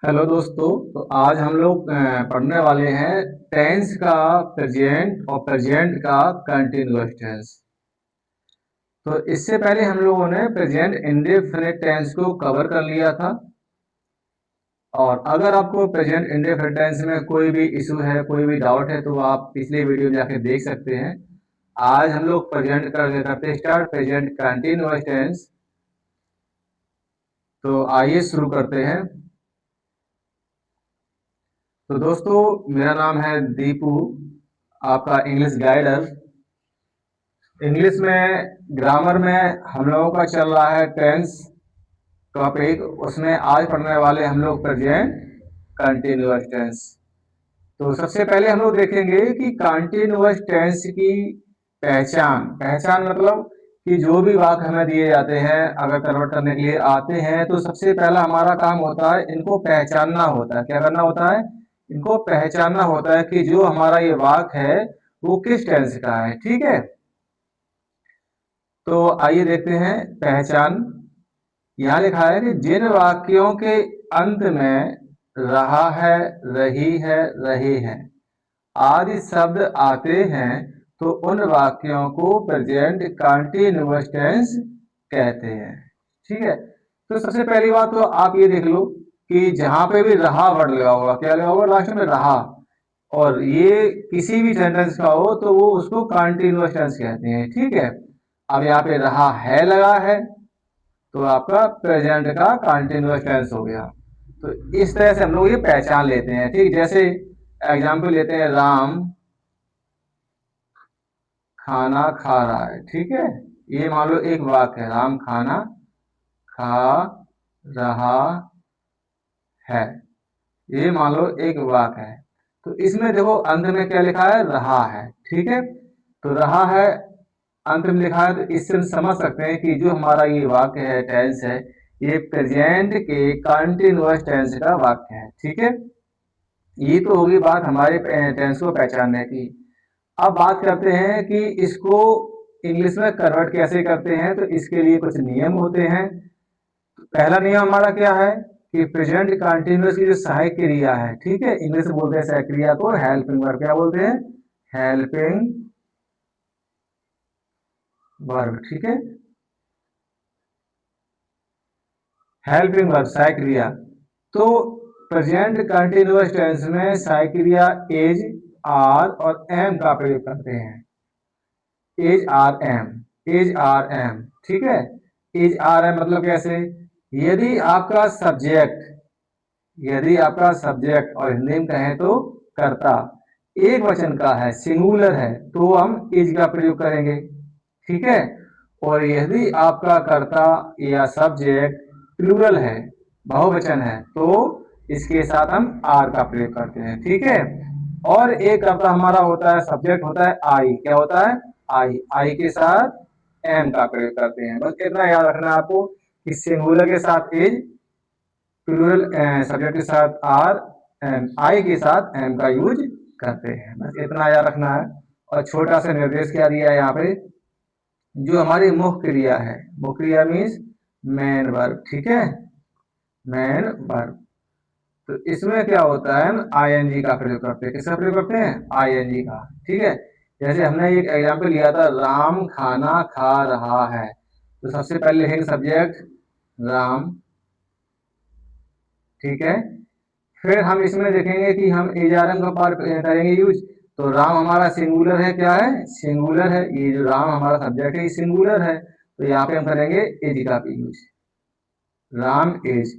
Hello दोस्तों। तो आज हम लोग पढ़ने वाले हैं टेंस का प्रेजेंट और प्रेजेंट का कंटिन्यूअस टेंस। तो इससे पहले हम लोगों ने प्रेजेंट इंडेफिनिट टेंस को कवर कर लिया था। और अगर आपको प्रेजेंट इंडेफिनिट टेंस में कोई भी इशू है, कोई भी डाउट है, तो आप पिछले वीडियो में जाके देख सकते हैं। आज हम लोग प्रेजेंट करते स्टार्ट प्रेजेंट कंटिन्यूअस टेंस। तो आइए शुरू करते हैं। तो दोस्तों, मेरा नाम है दीपू, आपका इंग्लिश गाइडर। इंग्लिश में ग्रामर में हम लोगों का चल रहा है टेंस टॉपिक। उसमें आज पढ़ने वाले हम लोग प्रेजेंट कंटिन्यूअस टेंस। तो सबसे पहले हम लोग देखेंगे कि कंटिन्यूअस टेंस की पहचान। पहचान मतलब कि जो भी वाक्य हमें दिए जाते हैं, अगर कन्वर्ट करने के लिए आते हैं, तो सबसे पहला हमारा काम होता है इनको पहचानना होता है। क्या करना होता है? इनको पहचानना होता है कि जो हमारा ये वाक्य है वो किस टेंस का है। ठीक है, तो आइए देखते हैं पहचान। यहाँ लिखा है कि जिन वाक्यों के अंत में रहा है, रही है, रहे हैं आदि शब्द आते हैं, तो उन वाक्यों को प्रेजेंट कंटीन्यूअस टेंस कहते हैं। ठीक है, तो सबसे पहली बात तो आप ये देख लो कि जहां पे भी रहा वर्ड लगा होगा, क्या लगा होगा लास्ट में? रहा। और ये किसी भी सेंटेंस का हो तो वो उसको कंटीन्यूअस टेंस कहते हैं। ठीक है, अब यहाँ पे रहा है लगा है, तो आपका प्रेजेंट का कंटीन्यूअस टेंस हो गया। तो इस तरह से हम लोग ये पहचान लेते हैं। ठीक, जैसे एग्जाम्पल लेते हैं, राम खाना खा रहा है। ठीक है, ये मान लो एक वाक्य है, राम खाना खा रहा है, ये मान लो एक वाक्य है। तो इसमें देखो अंत में क्या लिखा है? रहा है। ठीक है, तो रहा है अंत में लिखा है, तो इससे हम समझ सकते हैं कि जो हमारा ये वाक्य है, टेंस है, ये प्रेजेंट के कंटिन्यूअस टेंस का वाक्य है। ठीक है, ये तो होगी बात हमारे टेंस को पहचानने की। अब बात करते हैं कि इसको इंग्लिश में कन्वर्ट कैसे करते हैं। तो इसके लिए कुछ नियम होते हैं। पहला नियम हमारा क्या है कि प्रेजेंट कंटिन्यूअस की जो सहायक क्रिया है, ठीक है, इंग्लिश में बोलते हैं सहायक क्रिया को हेल्पिंग वर्ब। क्या बोलते हैं? Helping verb. ठीक है, हेल्पिंग वर्ब सहायक क्रिया। तो प्रेजेंट कंटिन्यूअस टेंस में सहायक क्रिया इज, आर और एम का प्रयोग करते हैं। Is are am, is are am. ठीक है, इज आर एम मतलब कैसे? यदि आपका सब्जेक्ट, यदि आपका सब्जेक्ट और हिंदी में कहें तो कर्ता एक वचन का है, सिंगुलर है, तो हम इज का प्रयोग करेंगे। ठीक है, और यदि आपका कर्ता या सब्जेक्ट प्लूरल है, बहुवचन है, तो इसके साथ हम आर का प्रयोग करते हैं। ठीक है, और एक कर्ता हमारा होता है, सब्जेक्ट होता है आई। क्या होता है? आई। आई के साथ एम का प्रयोग करते हैं। बस इतना याद रखना है आपको कि सिंगुलर के साथ इज, प्लूरल सब्जेक्ट के साथ आर, आई के साथ एम का यूज करते हैं। बस इतना याद रखना है। और छोटा सा निर्देश क्या दिया है यहाँ पे, जो हमारी मुख्य क्रिया है, मुख्य क्रिया मीन्स मेन वर्ब। ठीक है, मेन वर्ब। तो इसमें क्या होता है, हम आईएनजी का प्रयोग करते हैं। किसका प्रयोग करते हैं? आईएनजी का। ठीक है, जैसे हमने एक एग्जाम्पल लिया था, राम खाना खा रहा है, तो सबसे पहले लिखेंगे सब्जेक्ट राम। ठीक है, फिर हम इसमें देखेंगे कि हम एजारम का पार करेंगे यूज। तो राम हमारा सिंगुलर है, क्या है? सिंगुलर है। ये जो राम हमारा सब्जेक्ट है ये सिंगुलर है, तो यहाँ पे हम करेंगे एज का भी यूज, राम एज।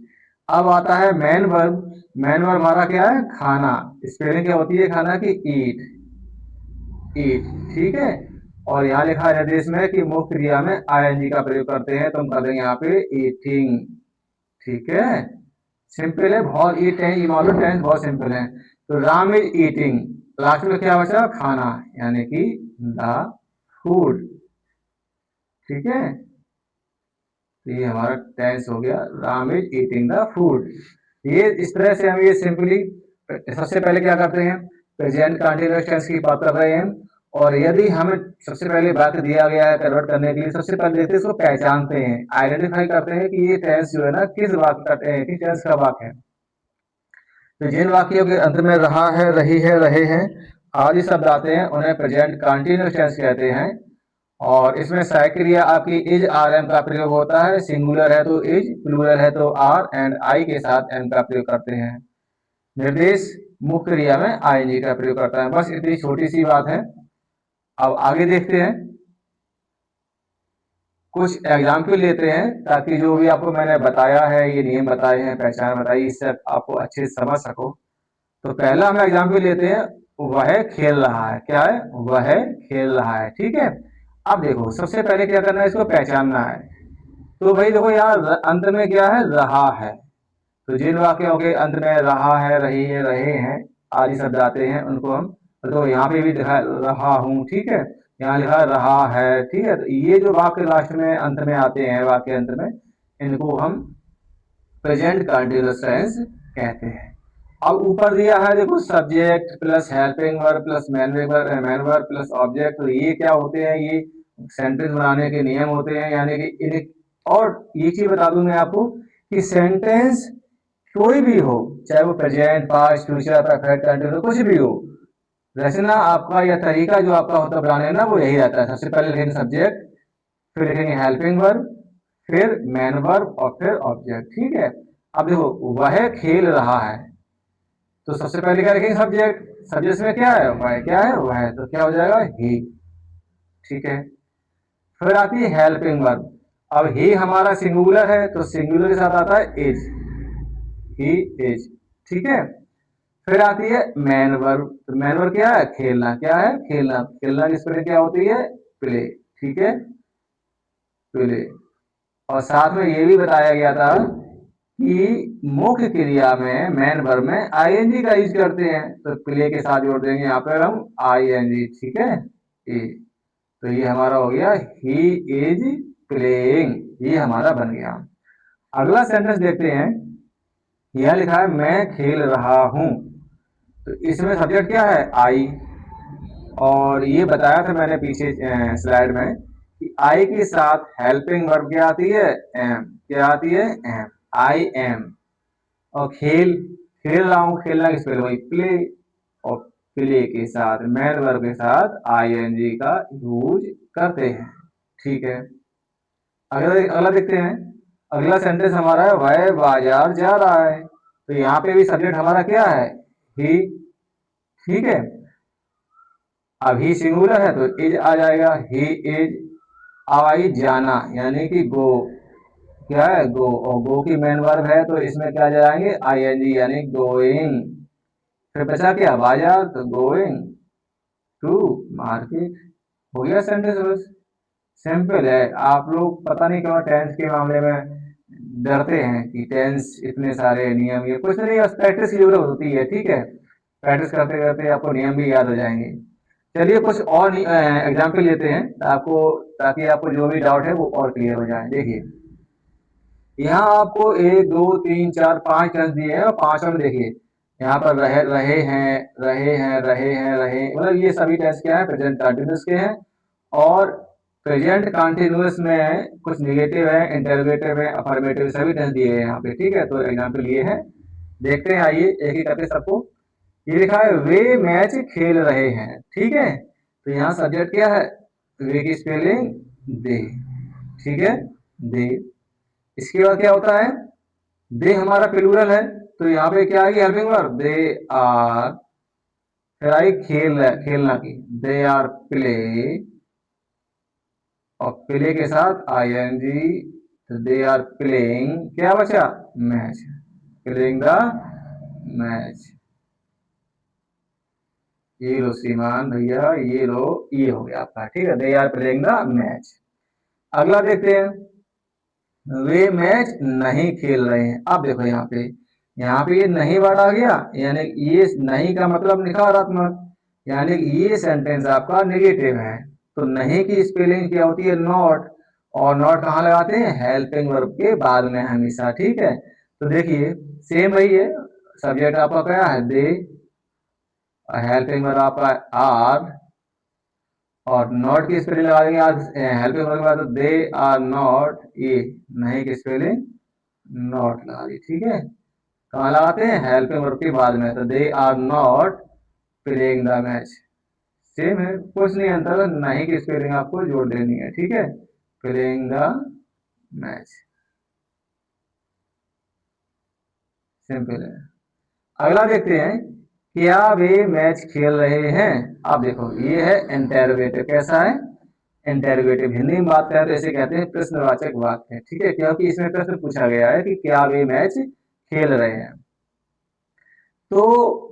अब आता है मैन वर्ब। मैन वर्ब हमारा क्या है? खाना। स्पेलिंग क्या होती है खाना की? ईट, ईट। ठीक है, और यहाँ लिखा है निर्देश में कि मुख्य क्रिया में आईएनजी का प्रयोग करते हैं, तो हम कर देंगे यहाँ पे ईटिंग। ठीक है, सिंपल है बहुत। ये टेंस, ये मालूम टेंस बहुत सिंपल है। तो राम इज ईटिंग, लास्ट में क्या बचा? खाना, यानी कि द फूड। ठीक है, तो ये हमारा टेंस हो गया, Ram is eating the food. ये इस तरह से हम ये सिंपली सबसे पहले क्या करते हैं, प्रेजेंट कंटीन्यूअस टेंस की बात कर रहे हैं। और यदि हमें सबसे पहले वाक्य दिया गया है कन्वर्ट करने के लिए, सबसे पहले देखते हैं इसको पहचानते हैं, आइडेंटिफाई करते हैं कि ये टेंस जो है ना किस वाक्य का किस टेंस का वाक्य है। तो जिन वाक्यों के अंत में रहा है, रही है, रहे हैं आदि शब्द आते हैं उन्हें प्रेजेंट कंटिन्यूअस टेंस कहते हैं। और इसमें सहायक क्रिया आपकी इज आर एम का प्रयोग होता है। सिंगुलर है तो इज, प्लूरल है तो आर एंड आई के साथ एम का प्रयोग करते हैं। निर्देश मुख्य क्रिया में आईएनजी का प्रयोग करता है। बस इतनी छोटी सी बात है। अब आगे देखते हैं, कुछ एग्जाम्पल लेते हैं ताकि जो भी आपको मैंने बताया है, ये नियम बताए हैं, पहचान बताई, इससे आपको अच्छे से समझ सको। तो पहला हम एग्जाम्पल लेते हैं, वह खेल रहा है। क्या है? वह खेल रहा है। ठीक है। अब देखो सबसे पहले क्या करना है, इसको पहचानना है। तो भाई देखो यार अंत में क्या है? रहा है। तो जिन वाक्यों के अंत में रहा है, रही है, रहे हैं आदि शब्द आते हैं उनको हम, तो यहाँ पे भी लिखा रहा हूँ। ठीक है। यहाँ लिखा रहा है। ठीक है। तो ये जो वाक्य लास्ट में अंत में आते हैं, वाक्य अंत में, इनको हम प्रेजेंट कंटीन्यूअस टेंस कहते हैं। अब ऊपर दिया है देखो, subject plus helping verb plus main verb plus object. तो ये क्या होते हैं? ये सेंटेंस बनाने के नियम होते हैं। यानी कि इन, और ये चीज बता दूं मैं आपको कि सेंटेंस कोई भी हो, चाहे वो present, past, future, perfect, continuous, कुछ भी हो, रचना आपका या तरीका जो आपका होता है बनाने ना, वो यही रहता है। सबसे पहले लिखेंगे सब्जेक्ट, फिर लिखेंगे हेल्पिंग वर्ब, फिर मेन वर्ब और फिर ऑब्जेक्ट। ठीक है। अब देखो वह खेल रहा है, तो सबसे पहले क्या लिखेंगे? सब्जेक्ट। सब्जेक्ट में क्या है? वह। क्या है? वह। तो क्या हो जाएगा? ही। ठीक है। फिर आती है हेल्पिंग वर्ब। अब ही हमारा सिंगुलर है तो सिंगुलर के साथ आता है इज, ही इज। ठीक है। फिर आती है मैन वर्ब। तो मैन वर्ब क्या है? खेलना। क्या है? खेलना। खेलना की स्पेलिंग क्या होती है? प्ले। ठीक है। प्ले। और साथ में ये भी बताया गया था कि मुख्य क्रिया में मैन वर्ब में आईएनजी का यूज करते हैं, तो प्ले के साथ जोड़ देंगे यहाँ पर हम आईएनजी। ठीक है। ए, तो ये हमारा हो गया ही इज प्लेइंग, ये हमारा बन गया। अगला सेंटेंस देखते हैं। यह लिखा है मैं खेल रहा हूं, तो इसमें सब्जेक्ट क्या है? आई। और ये बताया था मैंने पीछे स्लाइड में कि आई के साथ हेल्पिंग वर्ब क्या आती है? एम। क्या आती है? एम। I am. और खेल, खेल रहा हूं, खेलना किस पे? वही प्ले। और प्ले के साथ मैन वर्ब के साथ आईएनजी का यूज करते हैं। ठीक है। अगला अगला देखते हैं। अगला सेंटेंस हमारा है वह बाजार जा रहा है, तो यहाँ पे भी सब्जेक्ट हमारा क्या है? ही। ठीक है। अब ही सिंगुलर है तो इज आ जाएगा, ही इज। अब आई जाना, यानी कि गो। क्या है? गो। और गो की मेन वर्ब है तो इसमें क्या जाएंगे? आईएनजी, यानी गोइंग। फिर बचा क्या? बाजार, तो गोइंग टू मार्केट। हो गया सेंटेंस बस। सिंपल है। आप लोग पता नहीं क्यों टेंस के मामले में डरते हैं कि टेंस इतने सारे नियम, ये कुछ नहीं, बस प्रैक्टिस की जरूरत होती है। ठीक है। प्रैक्टिस करते करते आपको नियम भी याद हो जाएंगे। चलिए कुछ और एग्जाम्पल लेते हैं आपको, ताकि आपको जो भी डाउट है वो और क्लियर हो जाए। देखिए यहाँ आपको एक दो तीन चार पांच टेंस दिए हैं और पांचों में देखिए यहाँ पर रहे, रहे हैं, रहे हैं, रहे हैं, रहे, मतलब ये सभी टेंस क्या है? प्रेजेंट कंटिन्यूअस के हैं। और प्रेजेंट कंटिन्यूअस में कुछ निगेटिव है, इंटरोगेटिव है, अफर्मेटिव, सभी टेंस दिए हैं यहाँ पे। ठीक है। तो एग्जाम्पल ये है, देखते हैं। आइए एक एक करके सबको। ये लिखा है वे मैच खेल रहे हैं। ठीक है। तो यहाँ सब्जेक्ट क्या है? वे की स्पेलिंग दे। ठीक है। दे। इसके बाद क्या होता है? दे हमारा प्लूरल है, तो यहाँ पे क्या आएगी? Helping verb, they are. फिर आई खेल, खेलना की, दे आर प्ले। और प्ले के साथ आईएनजी, तो दे आर प्लेइंग। क्या बचा? मैच। Playing the match. ये लो श्रीमान भैया, ये लो, ये हो गया आपका। ठीक है। They are playing the match. अगला देखते हैं। वे मैच नहीं खेल रहे हैं। अब देखो यहाँ पे ये नहीं वर्ड आ गया, यानी ये नहीं का मतलब नकारात्मक, यानी ये सेंटेंस आपका नेगेटिव है। तो नहीं की स्पेलिंग क्या होती है? नॉट। और नॉट कहाँ लगाते हैं? हेल्पिंग वर्ब के बाद में हमेशा। ठीक है। तो देखिए सेम वही है। सब्जेक्ट आपका क्या है? दे। हेल्पिंग वर्ब आपका आर। और नॉट की स्पेलिंग लगा देंगे आज हेल्पिंग वर्ब के बाद, दे आर नॉट, ये नहीं की स्पेलिंग नॉट लगा दी। ठीक है। कहाँ लगाते हैं, हेल्पिंग वर्ब के बाद में। तो they are not playing the match, same है, कुछ नहीं अंतर, नहीं की स्पेलिंग आपको जोड़ देनी है, ठीक है। प्लेइंग द मैच, सिंपल है। अगला देखते हैं, क्या वे मैच खेल रहे हैं। आप देखो ये है इंटेरोगेटिव, कैसा है, इंटेरोगेटिव। हिंदी में बात करें तो इसे कहते हैं प्रश्नवाचक वाक्य, ठीक है, क्योंकि इसमें प्रश्न पूछा गया है कि क्या वे मैच खेल रहे हैं। तो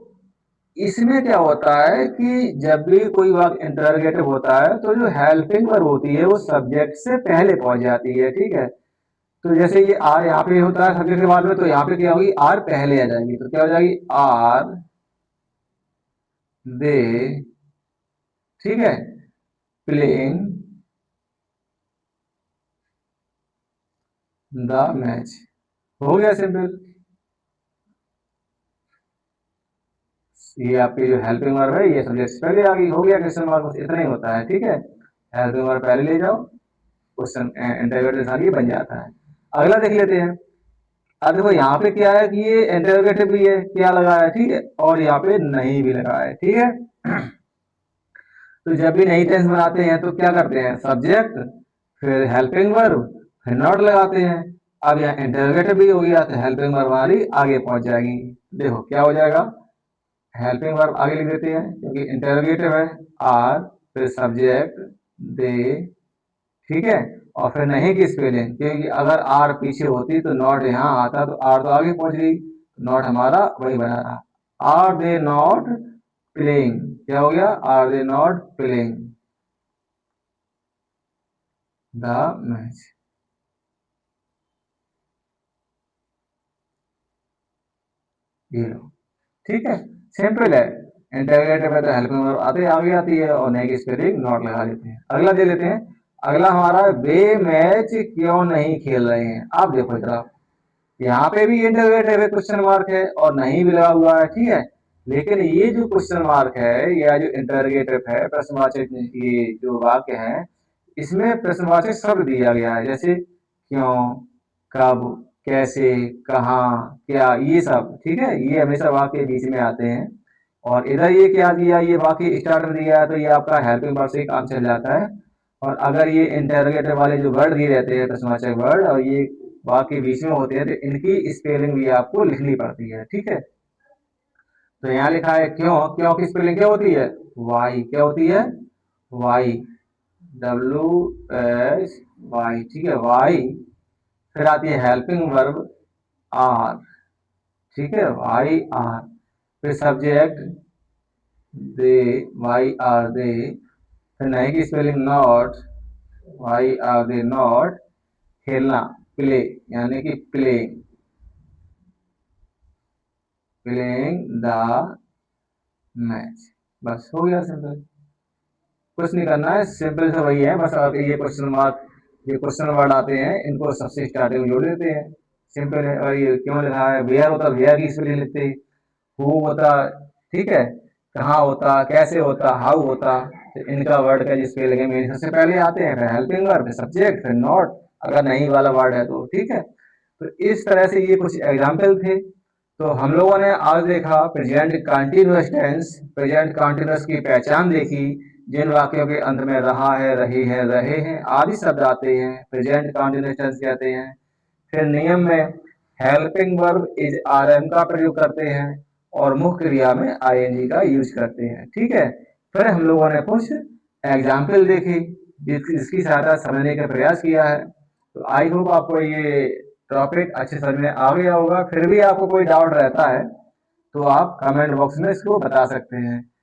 इसमें क्या होता है कि जब भी कोई वाक्य इंटरोगेटिव होता है तो जो हेल्पिंग वर्ब होती है वो सब्जेक्ट से पहले पहुंच जाती है, ठीक है। तो जैसे ये आर यहाँ पे होता है सब्जेक्ट के बाद में, तो यहाँ पे क्या होगी, आर पहले आ जाएगी, तो क्या हो जाएगी, आर दे, ठीक है, प्लेइंग द मैच। हो गया सिंपल। ये आपकी जो हेल्पिंग वर्ब है ये सब्जेक्ट से पहले आ गई, हो गया क्वेश्चन मार्क, बस इतना ही होता है, ठीक है। हेल्पिंग वर्ब पहले ले जाओ, क्वेश्चन इंटरोगेटिव आगे बन जाता है। अगला देख लेते हैं। अब देखो यहाँ पे क्या है कि ये इंटरोगेटिव भी है, क्या लगा है, ठीक है, और यहाँ पे नहीं भी लगा है, ठीक है। तो जब भी नई टेंस बनाते हैं तो क्या करते हैं, सब्जेक्ट, फिर हेल्पिंग वर्ब, फिर नॉट लगाते हैं। अब यहाँ इंटरोगेटिव भी हो गया तो हेल्पिंग वर्ब हमारी आगे पहुंच जाएगी। देखो क्या हो जाएगा, हेल्पिंग वर्ब आगे लिख देते हैं क्योंकि इंटरोगेटिव है, आर, फिर सब्जेक्ट, दे, ठीक है, और फिर नहीं की स्पेलिंग, क्योंकि अगर आर पीछे होती तो नॉट यहाँ आता, तो आर तो आगे पहुंच गई, नॉट हमारा वही बना रहा। आर दे नॉट प्लेइंग, क्या हो गया, are they not playing the match. ये लो, ठीक है, सिंपल है। इंटरोगेटिव है तो हेल्पिंग वर्ब आते आगे आती है और नहीं की स्पेलिंग नॉट लगा देते हैं। अगला दे लेते हैं। अगला हमारा, वे मैच क्यों नहीं खेल रहे हैं। आप देखो जरा, यहाँ पे भी इंटरोगेटिव है, क्वेश्चन मार्क है, और नहीं भी लगा हुआ है, ठीक है। लेकिन ये जो क्वेश्चन मार्क है या जो इंटरोगेटिव है, प्रश्नवाचक ये जो वाक्य है, इसमें प्रश्नवाचक शब्द दिया गया है, जैसे क्यों, कब, कैसे, कहाँ, क्या, ये सब, ठीक है, ये हमेशा वाक्य बीच में आते हैं। और इधर ये क्या दिया, ये वाक्य स्टार्ट में दिया है, तो ये आपका हेल्पिंग वर्ब से काम चल जाता है। और अगर ये इंटरोगेटिव वाले जो वर्ड दिए रहते हैं प्रश्नवाचक वर्ड, और ये वाक्य बीच में होते हैं, तो इनकी स्पेलिंग भी आपको लिखनी पड़ती है, ठीक है। तो यहाँ लिखा है क्यों, क्यों की स्पेलिंग क्या होती है, वाई, क्या होती है, वाई, डब्ल्यू एस वाई, ठीक है, वाई। फिर आती है हेल्पिंग वर्ब आर, ठीक है, वाई आर। फिर subject they, why are they. फिर नहीं की spelling not, why are they not. खेलना, प्ले, यानी कि प्लेइंग, प्लेइंग द मैच। बस हो गया सिंपल, कुछ नहीं करना है, सिंपल से वही है, बस आप ये क्वेश्चन मार्क, ये क्वेश्चन वर्ड आते हैं इनको सबसे स्टार्टिंग में जोड़ देते हैं, सिंपल है। और ये क्यों लिखा है, वेयर होता, वेयर की स्पेलिंग लिखते, हु होता, ठीक है, कहाँ होता, कैसे होता, हाउ होता, तो इनका वर्ड का जो स्पेलिंग है मेरे सबसे पहले आते हैं, फिर हेल्पिंग वर्ब, फिर सब्जेक्ट, फिर नॉट, अगर नहीं वाला वर्ड है तो, ठीक है। तो इस तरह से ये कुछ एग्जाम्पल थे। तो हम लोगों ने आज देखा present continuous tense, present continuous की पहचान देखी, जिन वाक्यों के अंत में रहा है, रही है, रहे हैं आदि शब्द आते हैं, प्रेजेंट कंटिन्यूअस टेंस कहते हैं। फिर नियम में हेल्पिंग वर्ब इज आरएम का प्रयोग करते हैं और मुख्य क्रिया में आईएनजी का यूज करते हैं, ठीक है। फिर हम लोगों ने कुछ एग्जाम्पल देखी जिसकी सहायता समझने का प्रयास किया है। तो आई होप आपको ये टॉपिक अच्छे समझ में आ गया होगा। फिर भी आपको कोई डाउट रहता है तो आप कमेंट बॉक्स में इसको बता सकते हैं।